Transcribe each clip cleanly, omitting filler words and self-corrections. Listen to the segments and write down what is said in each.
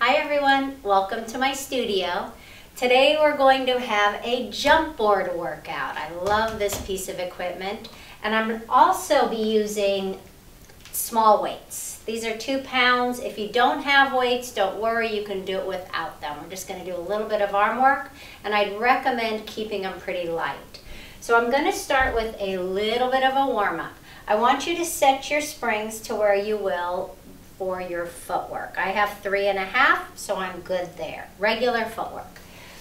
Hi everyone, welcome to my studio. Today we're going to have a jump board workout. I love this piece of equipment, and I'm also be using small weights. These are 2 pounds. If you don't have weights, don't worry, you can do it without them. We're just going to do a little bit of arm work, and I'd recommend keeping them pretty light. So I'm going to start with a little bit of a warm-up. I want you to set your springs to where you will for your footwork. I have 3.5, so I'm good there. Regular footwork.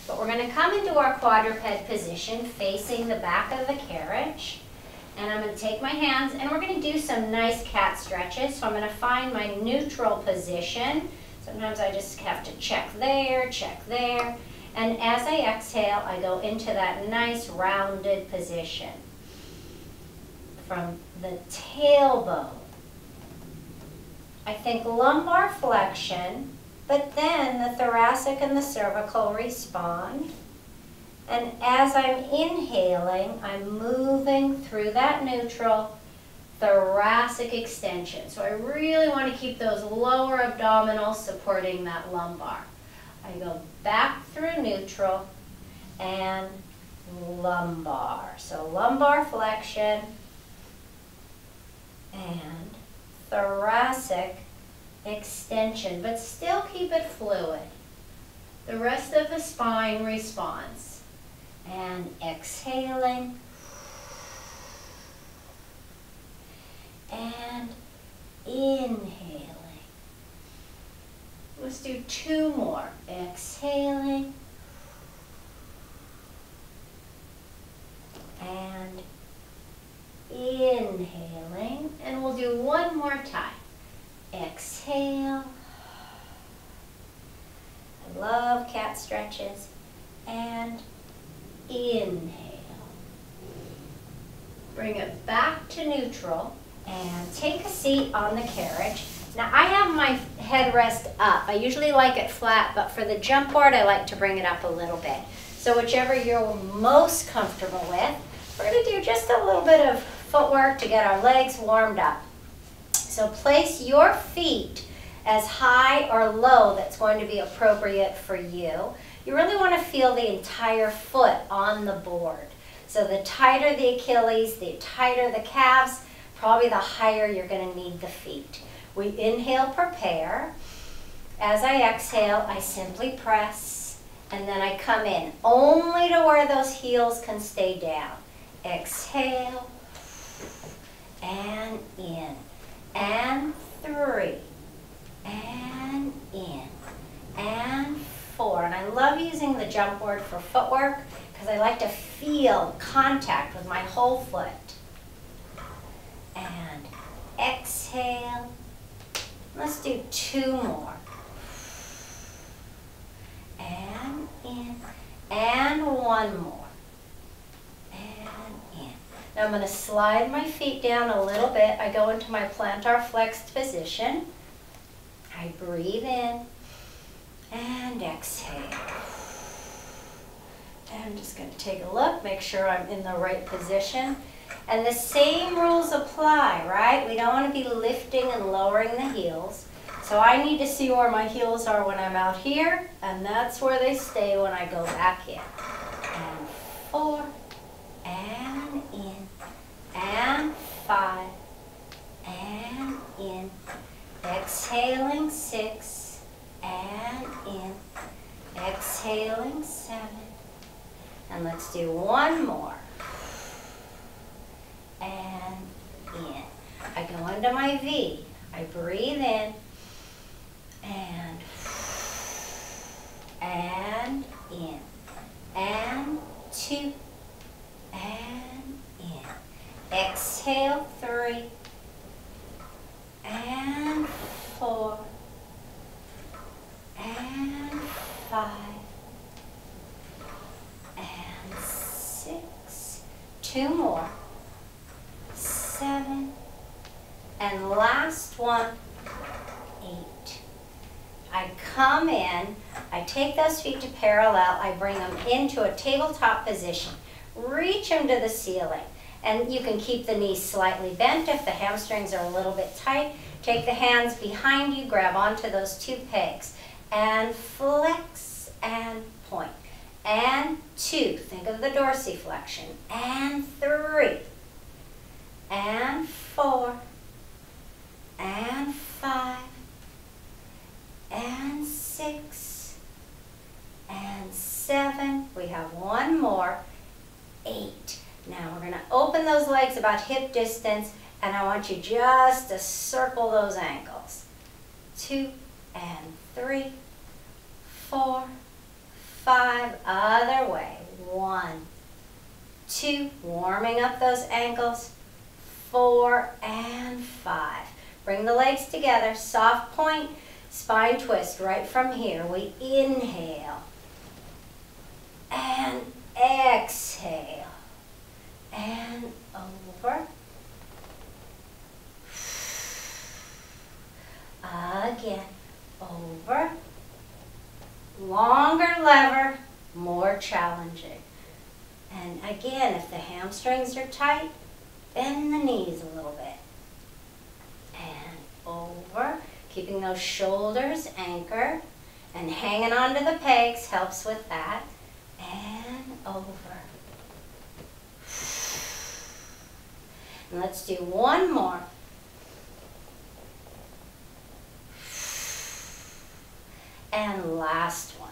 But we're going to come into our quadruped position facing the back of the carriage. And I'm going to take my hands and we're going to do some nice cat stretches. So I'm going to find my neutral position. Sometimes I just have to check there. And as I exhale, I go into that nice rounded position. From the tailbone, I think lumbar flexion, but then the thoracic and the cervical respond. And as I'm inhaling, I'm moving through that neutral thoracic extension. So I really want to keep those lower abdominals supporting that lumbar. I go back through neutral and lumbar. So lumbar flexion and thoracic extension, but still keep it fluid. The rest of the spine responds. And exhaling and inhaling. Let's do 2 more. Exhaling and inhaling, and we'll do 1 more time. Exhale. I love cat stretches. And inhale. Bring it back to neutral and take a seat on the carriage. Now I have my headrest up. I usually like it flat, but for the jump board I like to bring it up a little bit. So whichever you're most comfortable with. We're going to do just a little bit of footwork to get our legs warmed up. So place your feet as high or low that's going to be appropriate for you. You really want to feel the entire foot on the board. So the tighter the Achilles, the tighter the calves, probably the higher you're going to need the feet. We inhale, prepare. As I exhale, I simply press, and then I come in, only to where those heels can stay down. Exhale, and in, and 3, and in, and 4. And I love using the jump board for footwork because I like to feel contact with my whole foot. And exhale. Let's do 2 more. And in, and 1 more. Now I'm going to slide my feet down a little bit. I go into my plantar flexed position. I breathe in and exhale. And I'm just going to take a look, make sure I'm in the right position. And the same rules apply, right? We don't want to be lifting and lowering the heels. So I need to see where my heels are when I'm out here, and that's where they stay when I go back in. And 4. And in, and 5, and in, exhaling 6, and in, exhaling 7, and let's do 1 more, and in. I go into my V, I breathe in, and in, and 2, and in. Exhale 3 and 4 and 5 and 6. 2 more. 7 and last one. 8. I come in. I take those feet to parallel. I bring them into a tabletop position. Reach them to the ceiling. And you can keep the knees slightly bent if the hamstrings are a little bit tight. Take the hands behind you, grab onto those 2 pegs. and flex and point. And 2, think of the dorsiflexion. And 3, and 4, and 5, and 6, and 7. We have one more, 8. Now we're going to open those legs about hip distance, and I want you just to circle those ankles. 2 and 3, 4, 5, other way. 1, 2, warming up those ankles. 4 and 5. Bring the legs together, soft point, spine twist right from here. We inhale and exhale and over. Again, over. Longer lever, more challenging. And again, if the hamstrings are tight, bend the knees a little bit. And over, keeping those shoulders anchored and hanging onto the pegs helps with that. And over. And let's do one more. And last one.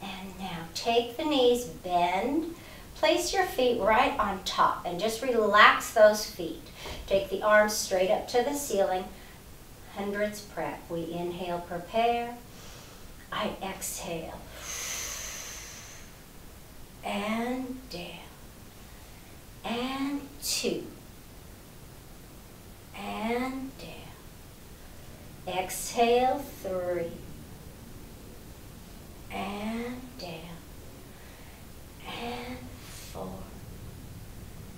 And now take the knees, bend, place your feet right on top and just relax those feet. Take the arms straight up to the ceiling. Hundreds prep. We inhale, prepare. I exhale. And down. And 2. And down. Exhale, 3. And down. And 4.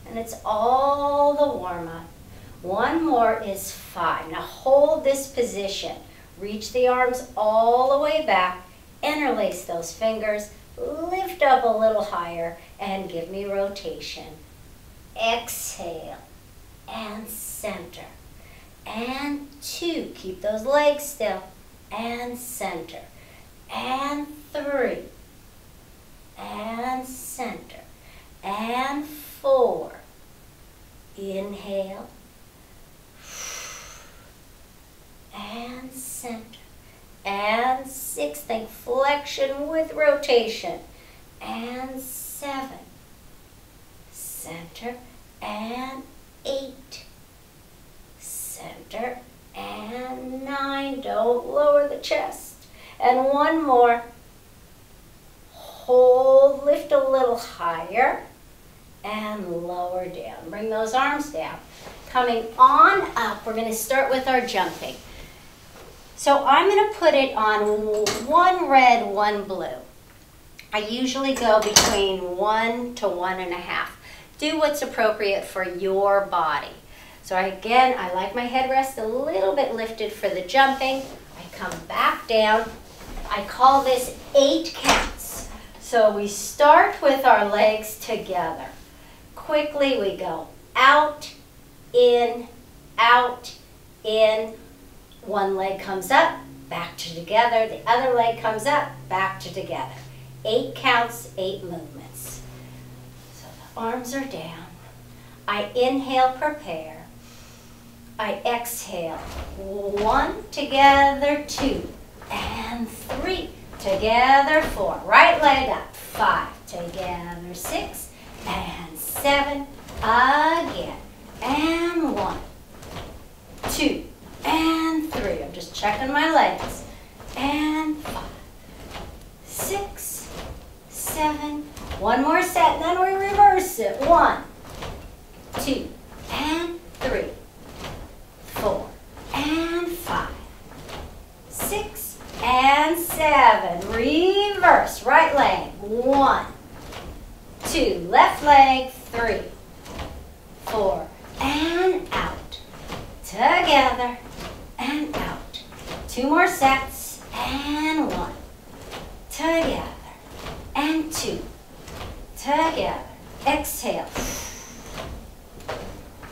And it's all the warm-up. One more is 5. Now hold this position. Reach the arms all the way back. Interlace those fingers. Lift up a little higher and give me rotation. Exhale and center. And 2. Keep those legs still. And center. And 3. And center. And 4. Inhale. And center. And 6. Think flexion with rotation. And 7. Center. And 8. Center. And 9. Don't lower the chest. And one more. Hold, lift a little higher. And lower down. Bring those arms down. Coming on up, we're going to start with our jumping. So I'm going to put it on one red, one blue. I usually go between 1 to 1.5. Do what's appropriate for your body. So again, I like my headrest a little bit lifted for the jumping. I come back down. I call this 8 counts. So we start with our legs together. Quickly we go out, in, one leg comes up, back to together, the other leg comes up, back to together. 8 counts, 8 movements. So the arms are down. I inhale, prepare. I exhale, 1, together, 2, and 3, together, 4. Right leg up, 5, together, 6, and 7, again, and 1, 2, and 3. I'm just checking my legs. And 5, 6, 7. One more set, and then we reverse it. 1, 2, and 3, 4, and 5, 6, and 7. Reverse. Right leg. 1, 2. Left leg. 3, 4, and out. Together and out. 2 more sets, and 1. Together, and 2. Together. Exhale.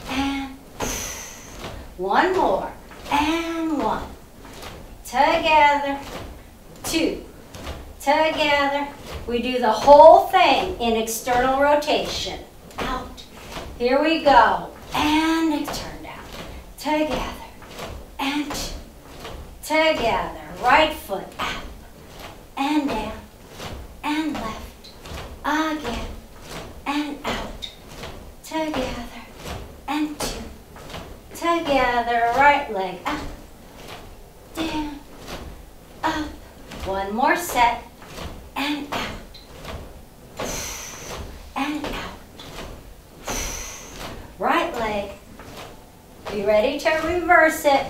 And 1 more. and 1. Together, 2. Together. We do the whole thing in external rotation. Out. Here we go. And turn down. Together. And 2. Together. Right foot up. And down. And left. Again. And out. Together. And 2. Together. Right leg up. Down. Up. One more set. And out. And out. Right leg. Be ready to reverse it.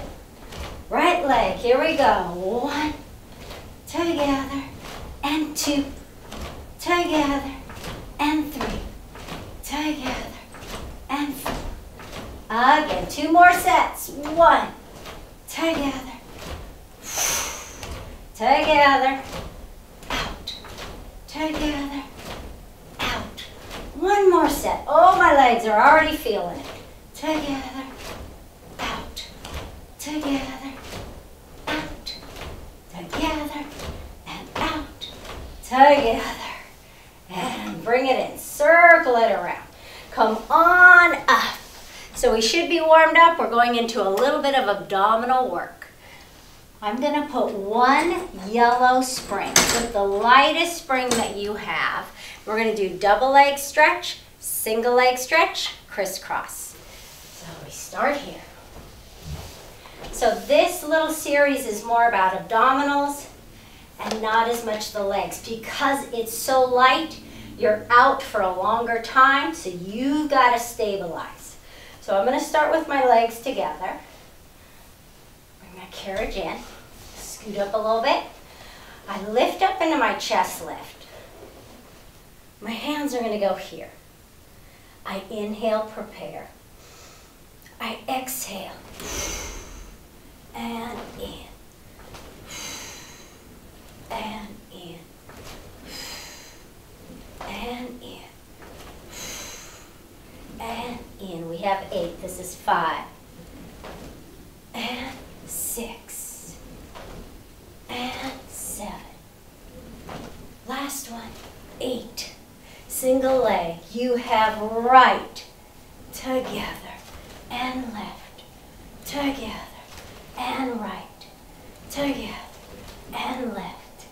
Right leg. Here we go. 1. Together. And 2. Together. And 3. Together. And 4. Again. 2 more sets. 1. Together. Together. Out. Together. Out. One more set. Oh, my legs are already feeling it. Together. Out. Together. Out. Together. And out. Together. And bring it in. Circle it around. Come on up. So we should be warmed up. We're going into a little bit of abdominal work. I'm going to put 1 yellow spring with the lightest spring that you have. We're going to do double leg stretch, single leg stretch, crisscross. So we start here. So this little series is more about abdominals and not as much the legs. Because it's so light, you're out for a longer time, so you've got to stabilize. So I'm going to start with my legs together. Carriage in, scoot up a little bit. I lift up into my chest lift. My hands are going to go here. I inhale, prepare. I exhale. And in. And in. And in. And in. We have 8. This is 5. And 6. And 7. Last one. 8. Single leg. You have right, together, and left, together, and right, together, and left,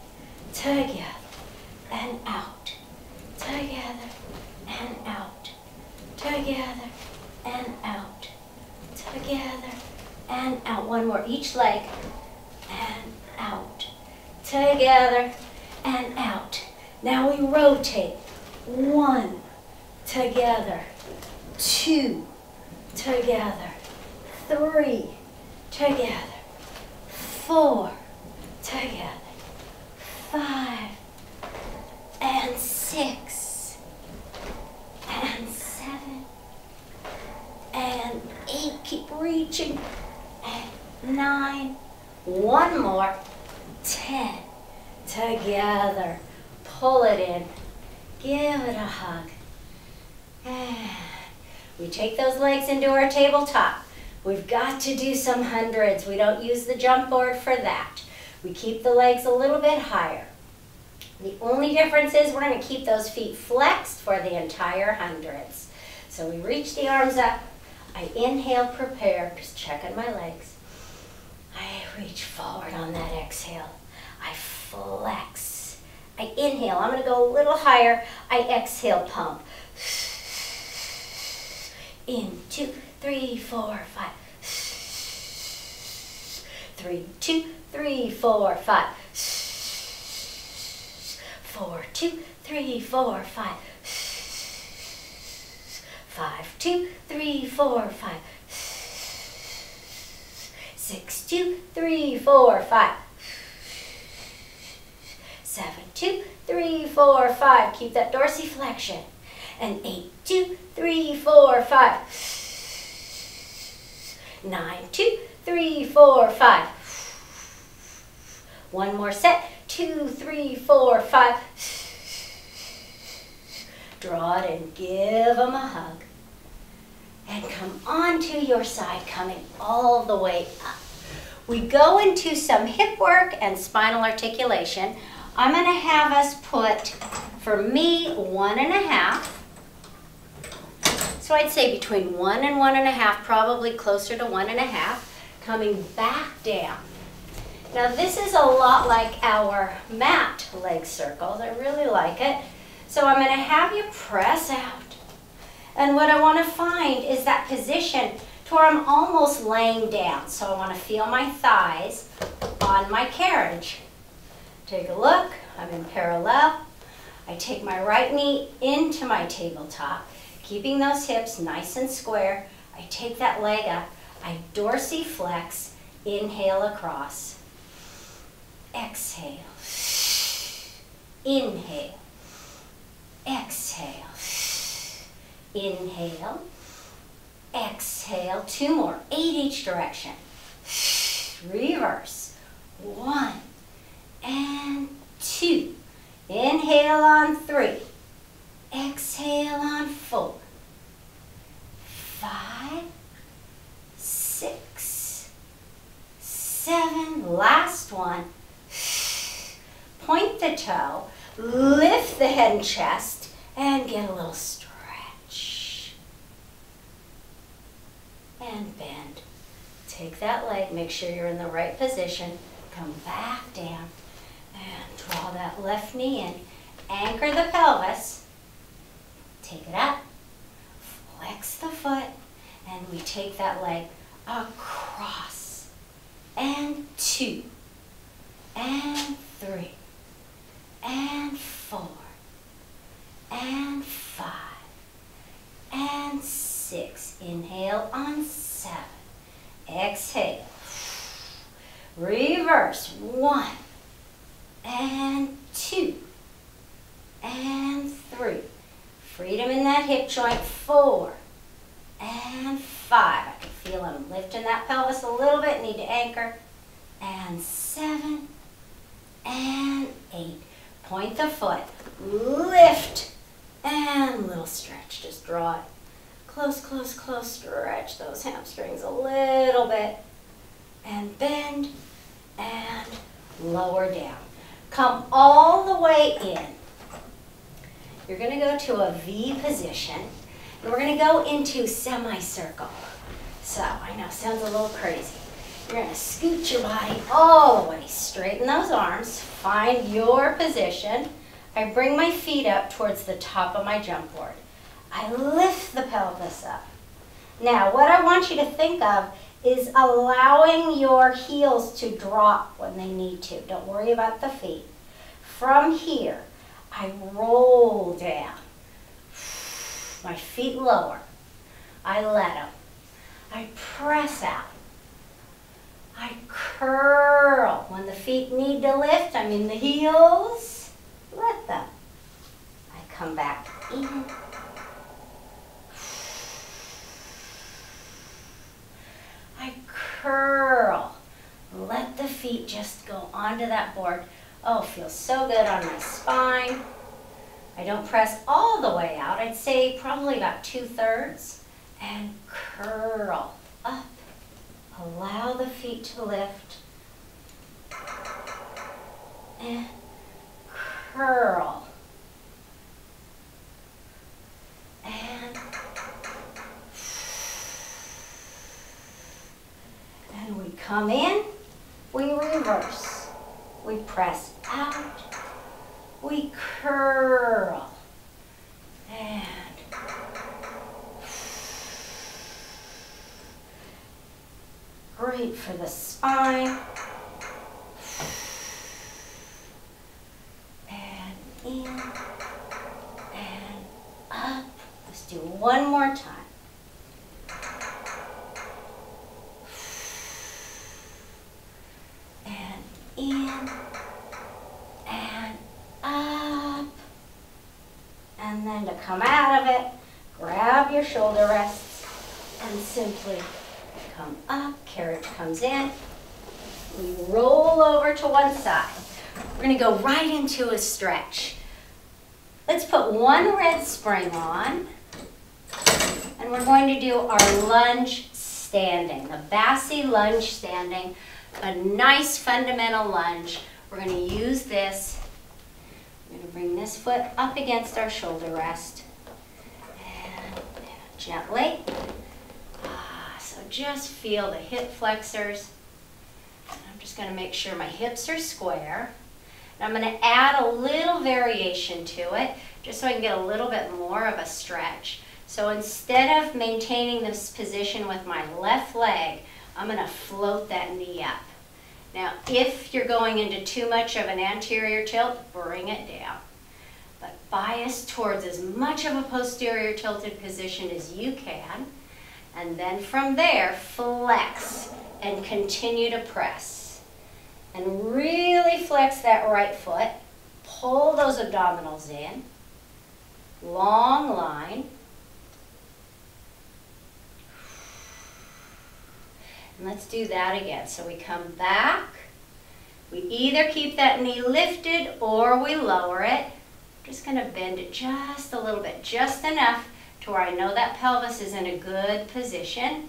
together, and out, together, and out, together, and out, together, and out. One more, each leg, and out, together, and out. Now we rotate. 1, together, 2, together, 3, together, 4, together, 5, and 6, and 7, and 8. Keep reaching. And 9. One more. 10. Together. Pull it in. Give it a hug. And we take those legs into our tabletop. We've got to do some hundreds. We don't use the jump board for that. We keep the legs a little bit higher. The only difference is we're going to keep those feet flexed for the entire hundreds. So we reach the arms up. I inhale, prepare, just checking my legs. I reach forward on that exhale. I flex. I inhale, I'm going to go a little higher. I exhale, pump. In, 2, 3, 4, 5. 3, 2, 3, 4, 5. 4, 2, 3, 4, 5. 5, 2, 3, 4, 5. 6, 2, 3, 4, 5. 7, 2, 3, 4, 5. Keep that dorsiflexion. And 8, 2, 3, 4, 5. 9, 2, 3, 4, 5. One more set. 2, 3, 4, 5. Draw it and give them a hug. And come onto your side, coming all the way up. we go into some hip work and spinal articulation. I'm going to have us put, for me, 1.5. So I'd say between 1 and 1.5, probably closer to 1.5, coming back down. Now this is a lot like our mat leg circles. I really like it. So I'm going to have you press out. And what I want to find is that position to where I'm almost laying down. So I want to feel my thighs on my carriage. Take a look. I'm in parallel. I take my right knee into my tabletop, keeping those hips nice and square. I take that leg up. I dorsiflex. Inhale across. Exhale. Inhale. Exhale. Inhale. Exhale. 2 more. 8 each direction. Reverse. 1 and 2. Inhale on 3. Exhale on 4. 5, 6, 7. Last one. Point the toe. Lift the head and chest and get a little stretch. And bend. Take that leg. Make sure you're in the right position. Come back down and draw that left knee in. Anchor the pelvis. Take it up. Flex the foot. And we take that leg across. And 2. And 3. And 4. And 5. And 6. Inhale on 7. Exhale. Reverse. 1 and 2 and 3. Freedom in that hip joint. 4 and 5. I can feel I'm lifting that pelvis a little bit. Need to anchor. And 7 and 8. Point the foot. Lift and little stretch. Just draw it. Close, close, close. Stretch those hamstrings a little bit. And bend and lower down. Come all the way in. You're going to go to a V position. And we're going to go into semicircle. So, I know, sounds a little crazy. You're going to scoot your body all the way. Straighten those arms. Find your position. I bring my feet up towards the top of my jump board. I lift the pelvis up. Now, what I want you to think of is allowing your heels to drop when they need to. Don't worry about the feet. From here, I roll down. My feet lower. I let them. I press out. I curl. When the feet need to lift, I'm in the heels. Let them. I come back in. I curl. Let the feet just go onto that board. Oh, feels so good on my spine. I don't press all the way out. I'd say probably about 2/3. And curl up. Allow the feet to lift. And curl. And we come in, we reverse. We press out, we curl. And great for the spine. And in and up. Let's do one more time. And in and up. And then to come out of it, grab your shoulder rests and simply come up. Carriage comes in. We roll over to one side. We're going to go right into a stretch. Let's put one red spring on. And we're going to do our lunge standing, the Bassi lunge standing. a nice fundamental lunge. We're going to use this. We're going to bring this foot up against our shoulder rest. And gently. So just feel the hip flexors. And I'm just going to make sure my hips are square. And I'm going to add a little variation to it, just so I can get a little bit more of a stretch. So instead of maintaining this position with my left leg, I'm going to float that knee up. Now, if you're going into too much of an anterior tilt, bring it down. But bias towards as much of a posterior tilted position as you can. And then from there, flex and continue to press. And really flex that right foot. Pull those abdominals in. Long line. And let's do that again. So we come back. We either keep that knee lifted or we lower it. I'm just going to bend it just a little bit, just enough to where I know that pelvis is in a good position.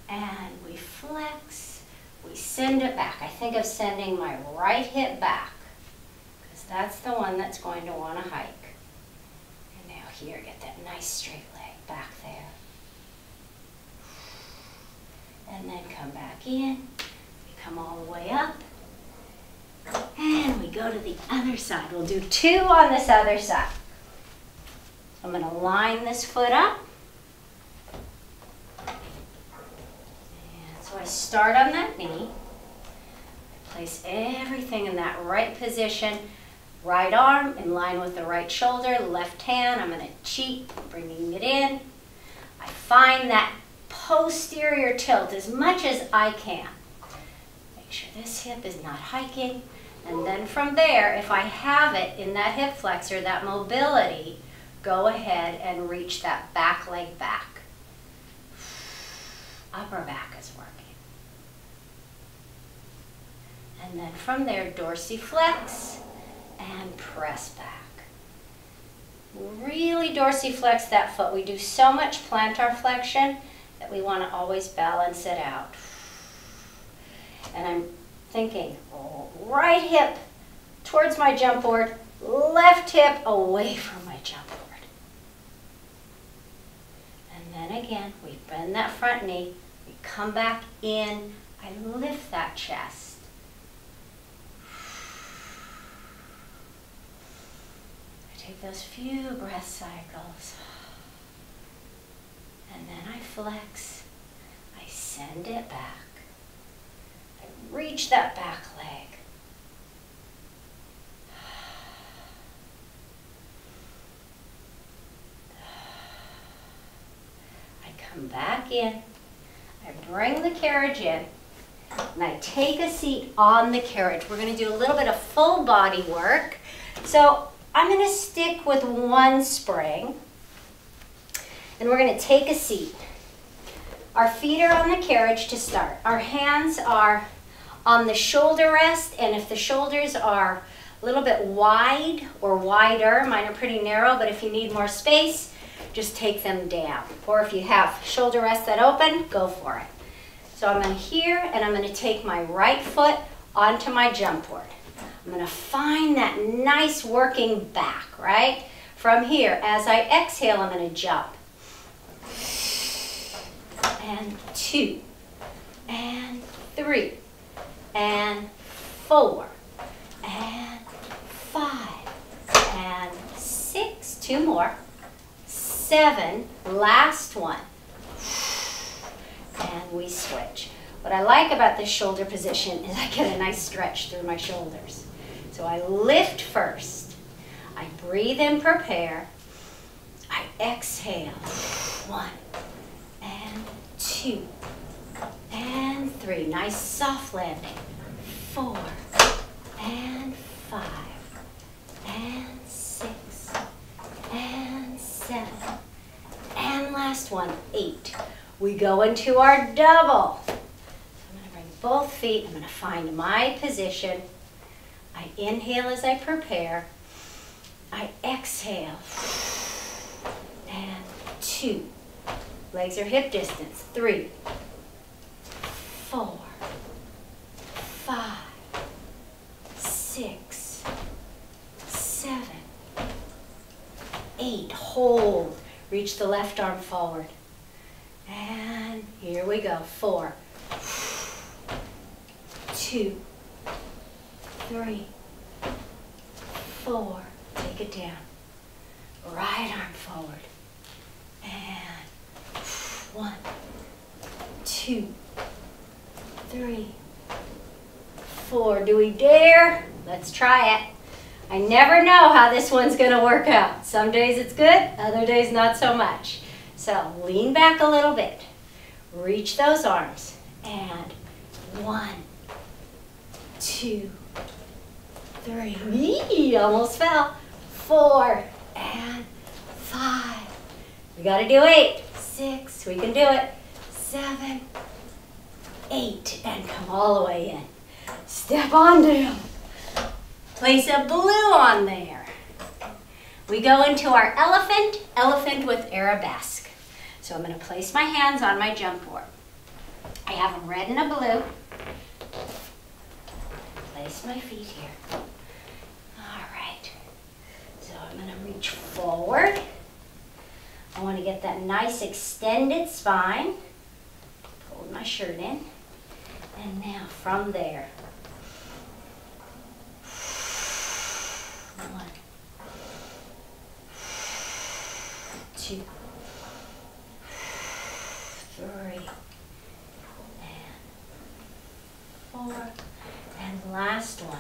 And we flex. We send it back. I think of sending my right hip back, because that's the one that's going to want to hike. And now here, get that nice straight leg back there. And then come back in. We come all the way up. And we go to the other side. We'll do 2 on this other side. I'm going to line this foot up. And so I start on that knee. I place everything in that right position. Right arm in line with the right shoulder. Left hand, I'm going to cheat, bringing it in. I find that posterior tilt as much as I can. Make sure this hip is not hiking. And then from there, if I have it in that hip flexor, that mobility, go ahead and reach that back leg back. Upper back is working. And then from there, dorsiflex and press back. Really dorsiflex that foot. We do so much plantar flexion that we want to always balance it out. And I'm thinking, right hip towards my jump board, left hip away from my jump board. And then again, we bend that front knee, we come back in, I lift that chest. I take those few breath cycles. And then I flex, I send it back. I reach that back leg. I come back in, I bring the carriage in, and I take a seat on the carriage. We're going to do a little bit of full body work. So I'm going to stick with one spring. And we're going to take a seat. Our feet are on the carriage to start. Our hands are on the shoulder rest, and if the shoulders are a little bit wide or wider, mine are pretty narrow, but if you need more space, just take them down. Or if you have shoulder rests that open, go for it. So I'm going to here, and I'm going to take my right foot onto my jump board. I'm going to find that nice working back, right? From here, as I exhale, I'm going to jump. And 2, and 3, and 4, and 5, and 6, 2 more, 7, last one, and we switch. What I like about this shoulder position is I get a nice stretch through my shoulders. So I lift first, I breathe in, prepare, I exhale, 1, and 2, and 3, nice soft landing, 4, and 5, and 6, and 7, and last one, 8. We go into our double. So I'm going to bring both feet, I'm going to find my position. I inhale as I prepare, I exhale, and 2. Legs are hip distance, 3, 4, 5, 6, 7, 8. Hold. Reach the left arm forward. And here we go. 4, 2, 3, 4. Take it down. Right arm forward. And 1, 2, 3, 4. Do we dare? Let's try it. I never know how this one's going to work out. Some days it's good, other days not so much. So lean back a little bit. Reach those arms. And 1, 2, 3. Eee, almost fell. 4 and 5. We got to do 8. 6. We can do it. 7, 8. And come all the way in. Step on down. Place a blue on there. We go into our elephant with arabesque. So I'm going to place my hands on my jump board. I have a red and a blue. Place my feet here. All right. So I'm going to reach forward. I want to get that nice extended spine. Pull my shirt in. And now from there, 1, 2, 3, and 4, and last one.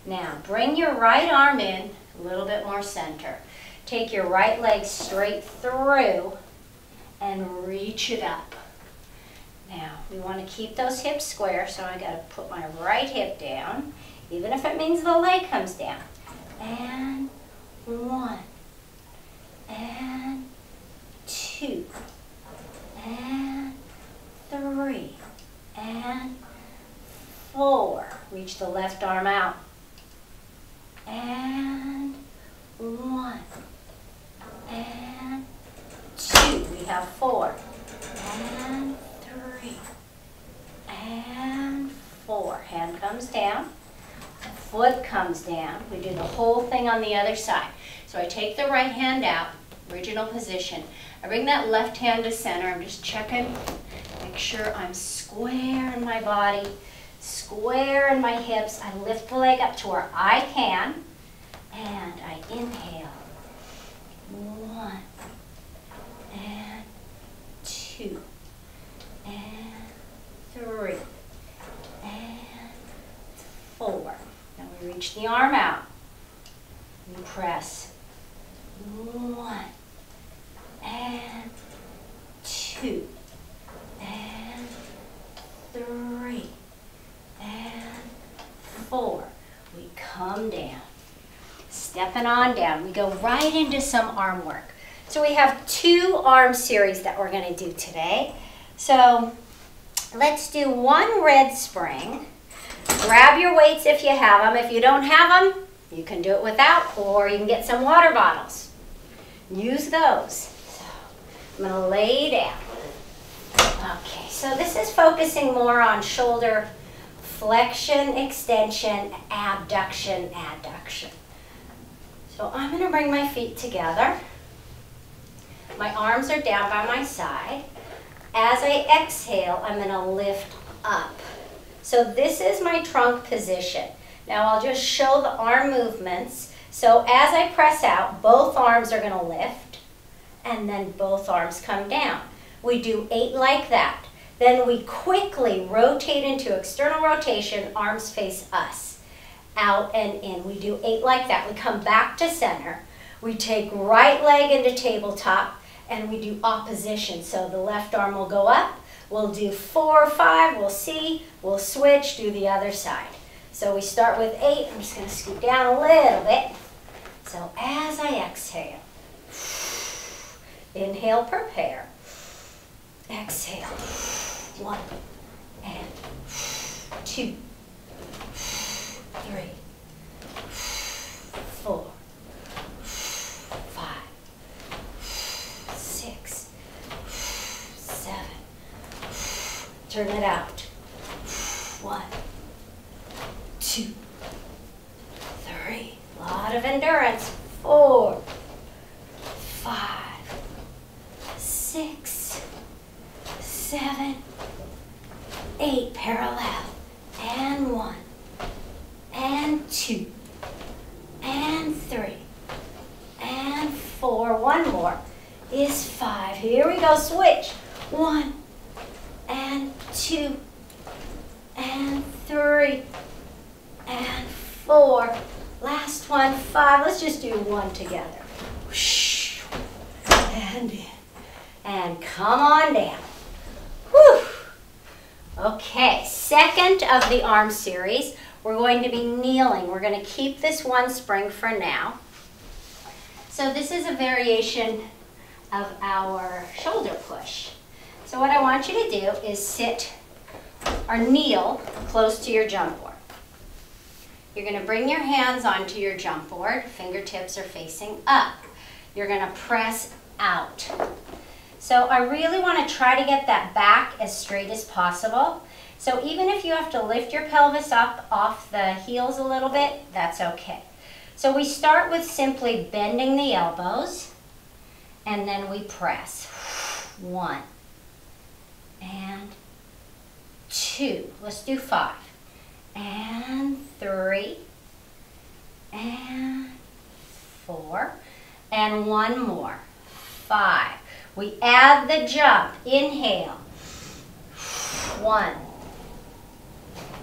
Now bring your right arm in a little bit more center. Take your right leg straight through and reach it up. Now we want to keep those hips square, so I got to put my right hip down, even if it means the leg comes down. And 1, and 2, and 3, and 4. Reach the left arm out. And 1, and 2. We have 4, and 3, and 4. Hand comes down. Foot comes down. We do the whole thing on the other side. So I take the right hand out, original position. I bring that left hand to center. I'm just checking, make sure I'm square in my body, square in my hips. I lift the leg up to where I can, and I inhale. 1, and 2, and 3, and 4. Now we reach the arm out. We press. 1, and 2, and 3, and 4. We come down. Stepping on down. We go right into some arm work. So we have 2 arm series that we're going to do today. So let's do 1 red spring. Grab your weights if you have them. If you don't have them, you can do it without, or you can get some water bottles. Use those. So I'm going to lay down. Okay, so this is focusing more on shoulder flexion, extension, abduction, adduction. So I'm going to bring my feet together. My arms are down by my side. As I exhale, I'm going to lift up. So this is my trunk position. Now I'll just show the arm movements. So as I press out, both arms are going to lift, and then both arms come down. We do 8 like that. Then we quickly rotate into external rotation, arms face us. Out and in. We do 8 like that. We come back to center. We take right leg into tabletop, and we do opposition. So the left arm will go up. We'll do 4 or 5. We'll see. We'll switch, do the other side. So we start with 8. I'm just going to scoot down a little bit. So as I exhale, inhale, prepare. Exhale. 1, and 2, 3, 4, 5, 6, 7. Turn it out. 1, 2, 3. A lot of endurance. 4, 5, 6, 7, 8. Parallel. And 1, and 2, and 3, and 4. One more is 5. Here we go. Switch. 1, and 2, and 3, and 4. Last one, 5. Let's just do 1 together. And in. And come on down. Whew. Okay, second of the arm series. We're going to be kneeling. We're going to keep this one spring for now. So this is a variation of our shoulder push. So what I want you to do is sit or kneel close to your jump board. You're going to bring your hands onto your jump board. Fingertips are facing up. You're going to press out. So I really want to try to get that back as straight as possible. So even if you have to lift your pelvis up off the heels a little bit, that's okay. So we start with simply bending the elbows, and then we press. 1 and 2. Let's do 5 and 3 and 4 and 1 more. 5. We add the jump. Inhale. 1,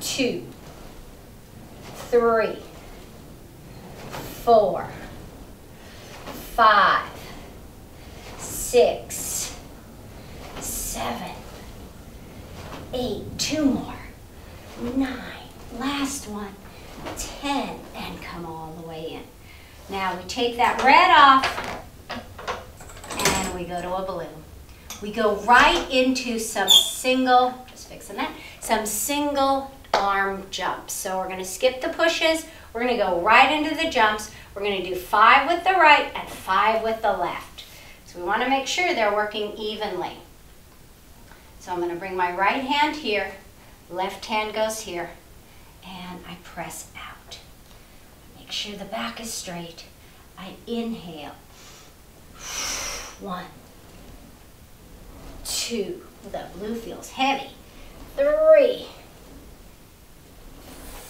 2, 3, 4, 5, 6, 7, 8. 2 more. 9. Last one. 10. And come all the way in. Now we take that red off and we go to a balloon. We go right into some single, just fixing that, some single arm jumps. So we're going to skip the pushes. We're going to go right into the jumps. We're going to do 5 with the right and 5 with the left. So we want to make sure they're working evenly. So I'm going to bring my right hand here, left hand goes here, and I press out. Make sure the back is straight. I inhale. 1, 2, the blue feels heavy. 3,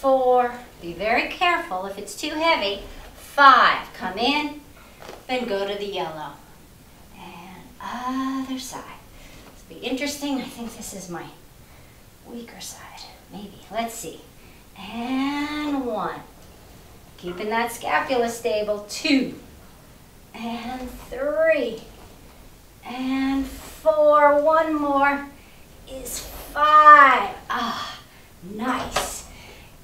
4, be very careful if it's too heavy. 5, come in, then go to the yellow. And other side. This will be interesting. I think this is my weaker side. Maybe. Let's see. And 1. Keeping that scapula stable. 2. And 3. And 4. 1 more is 5. Ah, nice.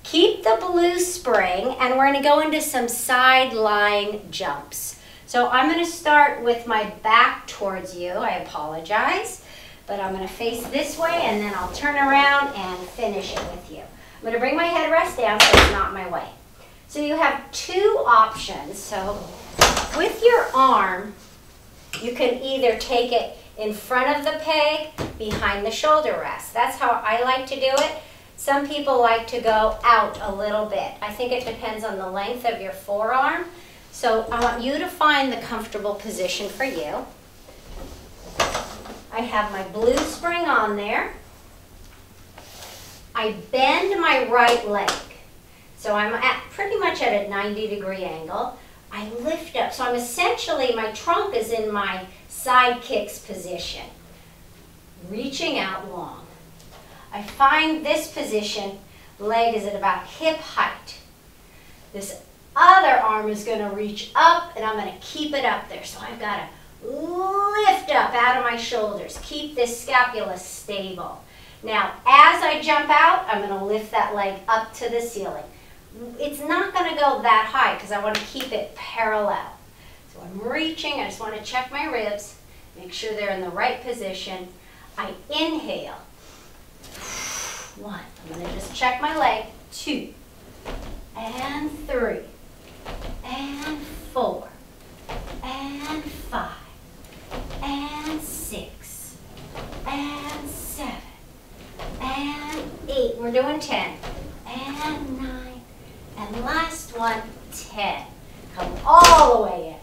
Keep the blue spring, and we're going to go into some sideline jumps. So I'm going to start with my back towards you. I apologize, but I'm going to face this way, and then I'll turn around and finish it with you. I'm going to bring my headrest down so it's not my way. So you have 2 options. So with your arm, you can either take it in front of the peg, behind the shoulder rest. That's how I like to do it. Some people like to go out a little bit. I think it depends on the length of your forearm. So I want you to find the comfortable position for you. I have my blue spring on there. I bend my right leg. So I'm pretty much at a 90-degree angle. I lift up. So I'm essentially, my trunk is in my side kicks position. Reaching out long. I find this position, leg is at about hip height. This other arm is going to reach up, and I'm going to keep it up there. So I've got to lift up out of my shoulders. Keep this scapula stable. Now, as I jump out, I'm going to lift that leg up to the ceiling. It's not going to go that high because I want to keep it parallel. So I'm reaching. I just want to check my ribs, make sure they're in the right position. I inhale. 1. I'm going to just check my leg. 2. And 3. And 4. And 5. And 6. And 7. And 8. We're doing 10. And 9. And last one, 10. Come all the way in.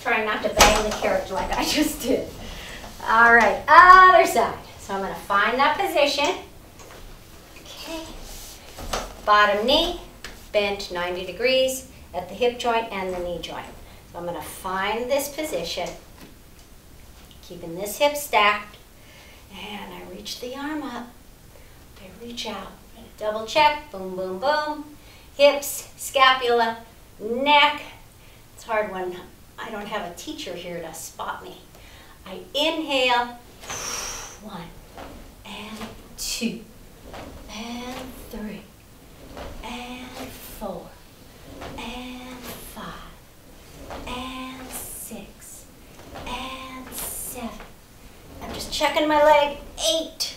Try not to bang the carriage like I just did. All right, other side. So I'm going to find that position. Okay. Bottom knee, bent 90 degrees at the hip joint and the knee joint. So I'm going to find this position, keeping this hip stacked, and I reach the arm up. I reach out. Double check, boom, boom, boom. Hips, scapula, neck. It's hard when I don't have a teacher here to spot me. I inhale, 1, and 2, and 3, and 4, and 5, and 6, and 7. I'm just checking my leg, 8,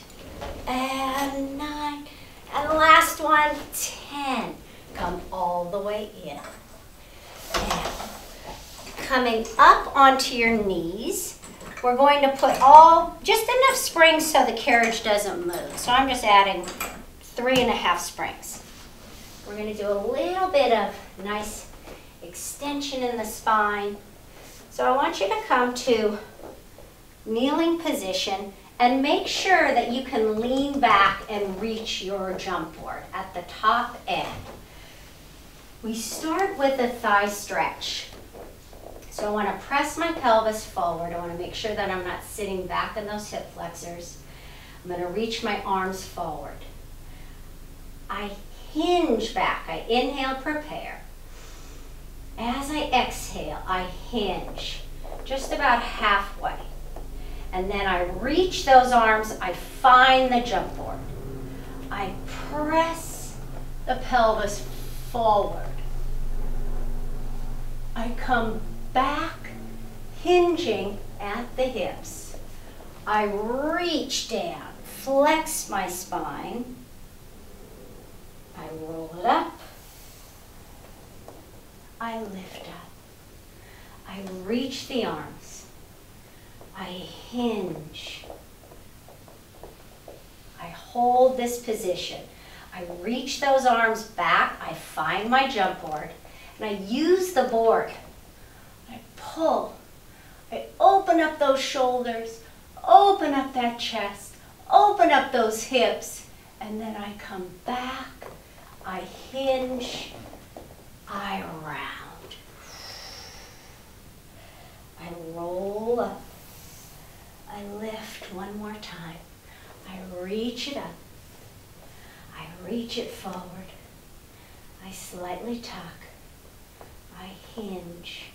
and 9, and last one, 10. Come all the way in. Now, coming up onto your knees, we're going to put just enough springs so the carriage doesn't move. So I'm just adding 3.5 springs. We're going to do a little bit of nice extension in the spine. So I want you to come to kneeling position and make sure that you can lean back and reach your jump board at the top end. We start with a thigh stretch. So I want to press my pelvis forward. I want to make sure that I'm not sitting back in those hip flexors. I'm going to reach my arms forward. I hinge back. I inhale, prepare. As I exhale, I hinge just about halfway. And then I reach those arms. I find the jump board. I press the pelvis forward. I come back, hinging at the hips. I reach down, flex my spine. I roll it up. I lift up. I reach the arms. I hinge. I hold this position. I reach those arms back. I find my jump board. And I use the board. I pull. I open up those shoulders, open up that chest, open up those hips, and then I come back, I hinge, I round. I roll up. I lift one more time. I reach it up. I reach it forward. I slightly tuck. I hinge.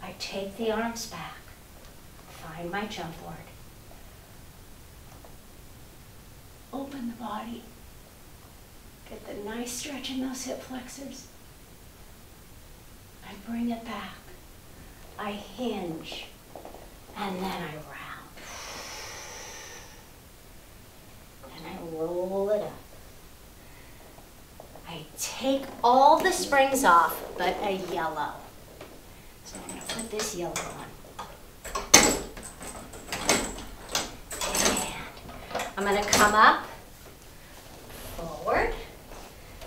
I take the arms back, find my jump board, open the body, get the nice stretch in those hip flexors. I bring it back, I hinge, and then I round. And I roll it up. I take all the springs off but a yellow. So I'm going to put this yellow on. And I'm going to come up, forward.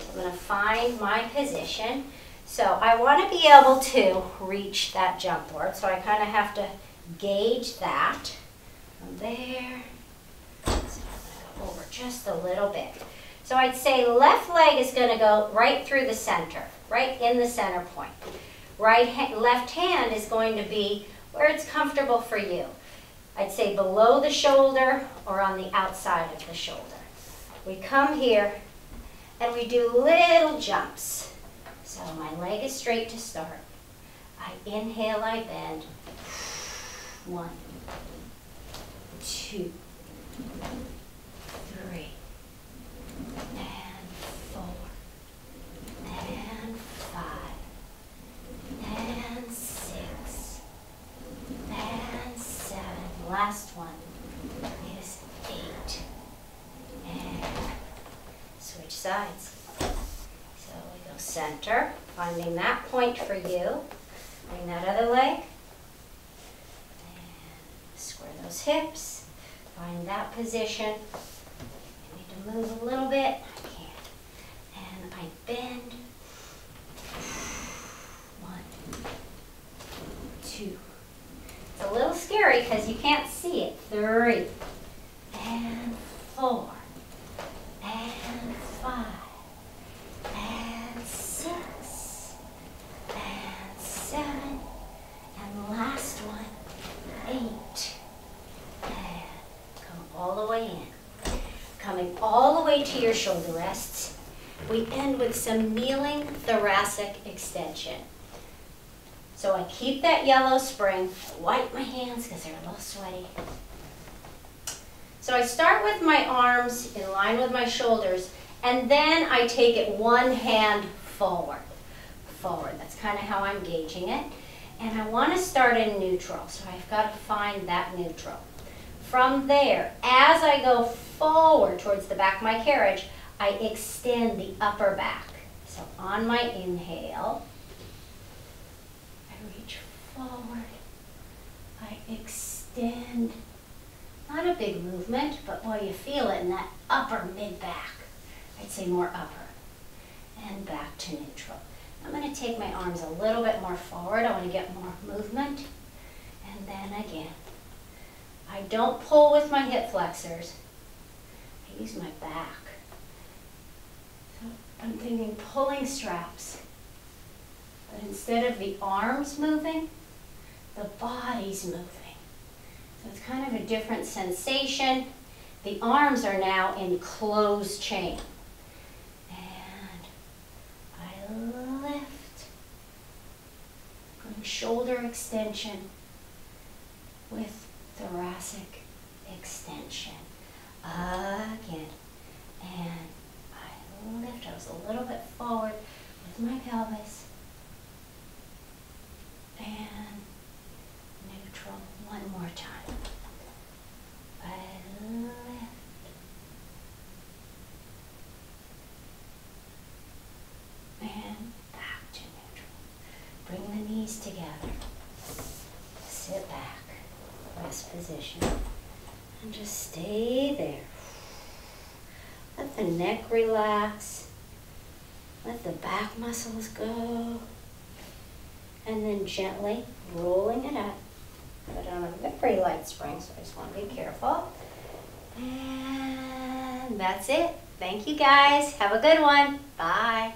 I'm going to find my position. So I want to be able to reach that jump board. So I kind of have to gauge that from there. So I'm going to go over just a little bit. So I'd say left leg is going to go right through the center, right in the center point. Left hand is going to be where it's comfortable for you. I'd say below the shoulder or on the outside of the shoulder. We come here and we do little jumps. So my leg is straight to start. I inhale, I bend. 1, 2, 3, and 4, and 5, and 6, and 7. Last one is 8. And switch sides. So we go center, finding that point for you. Bring that other leg. And square those hips. Find that position. move a little bit. I can't. And I bend. 1, 2. It's a little scary because you can't see it. 3, and 4, and 5, and 6, and 7, and the last one, 8. And come all the way in. Coming all the way to your shoulder rests. We end with some kneeling thoracic extension. So I keep that yellow spring. I wipe my hands because they're a little sweaty. So I start with my arms in line with my shoulders, and then I take it one hand forward. Forward. That's kind of how I'm gauging it. And I want to start in neutral, so I've got to find that neutral. From there, as I go forward towards the back of my carriage, I extend the upper back. So on my inhale, I reach forward, I extend. Not a big movement, but boy, you feel it in that upper mid-back. I'd say more upper. And back to neutral. I'm going to take my arms a little bit more forward. I want to get more movement. And then again. I don't pull with my hip flexors. I use my back. So I'm thinking pulling straps. But instead of the arms moving, the body's moving. So it's kind of a different sensation. The arms are now in closed chain. And I lift, going shoulder extension with thoracic extension. Again. And I lift. I was a little bit forward with my pelvis. And neutral one more time. I lift. And back to neutral. Bring the knees together. Sit back. Rest position. And just stay there. Let the neck relax. Let the back muscles go. And then gently rolling it up. Put on a very light spring, so I just want to be careful. And that's it. Thank you guys. Have a good one. Bye.